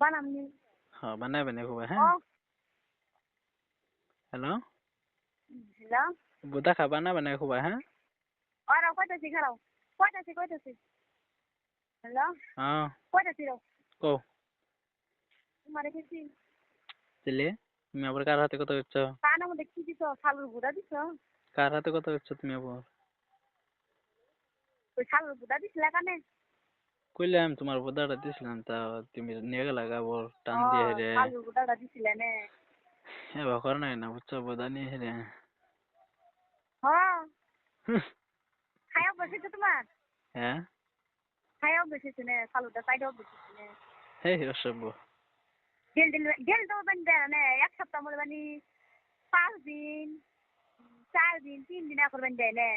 বানামনি হ্যাঁ বানাবে না খুব ও হ্যাঁ হ্যালো হ্যালো বুদা খাবা না বানাবে খুব হ্যাঁ আর কইতাছি খারাও কইতাছি হ্যালো হ্যাঁ কইতাছি রো কো তোমারে কিছু দিলে তুমি আবার কার হাতে কথা হচ্ছ কানের মধ্যে কি দিছো শালুর গুঁড়া দিছো কার হাতে কথা হচ্ছ তুমি আবার ওই শালুর গুঁড়া দিছিলে কানে কইলাম তোমার বুদাটা দিছিলাম তা তুমি নিয়ে গেলা আবার টান ও দিয়ে হেরে শালুর গুঁড়াটা দিছিলে নে এবার কর নাই না বুঝছো বুদা নিয়ে হেরে হ্যাঁ খাইও বসেছে তোমার হ্যাঁ খাইও বসেছে নে শালুরটা সাইডেও বসেছে নে হে অসভ্য গেল তো বানি নে এক সপ্তাহ মধ্যে বানি 5 দিন 4 দিন 3 দিন এখন বানি দেয় নে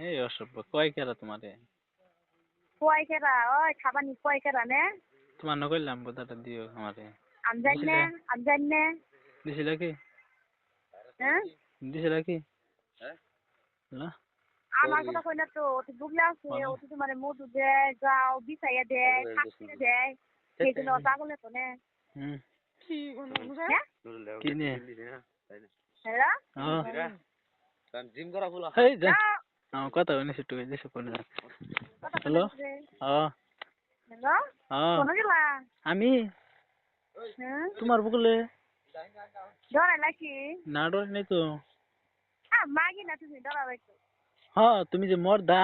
এই অসভ্য কয় কেরা তোমারে কয় কেরা ওই খাবানি কয় কেরা নে তোমার না কইলাম বুদাটা দিও আমারে আমি জানি নে দিছিলা কি হ্যাঁ দিছিলা কি না আমার কথা কই না তো ওটি বুগলা আছে ওটি তোমার মধু দেয় গাও বিছাইয়া দেয় শাক দেয় সেই জন্য পাগলে তো নে হুম হ্যাঁ কি নিয়ে হ্যালো জিম করা ফুল এই যা কথা বলি একটু দিছে কোন হ্যালো হ্যাঁ হ্যালো হ্যাঁ কোন গেলা আমি হ্যাঁ তোমার বকুলে ডরাই লাগি না ডর নেই তো মাগি না তুমি ডরা লাগতো হ্যাঁ তুমি যে মর্দা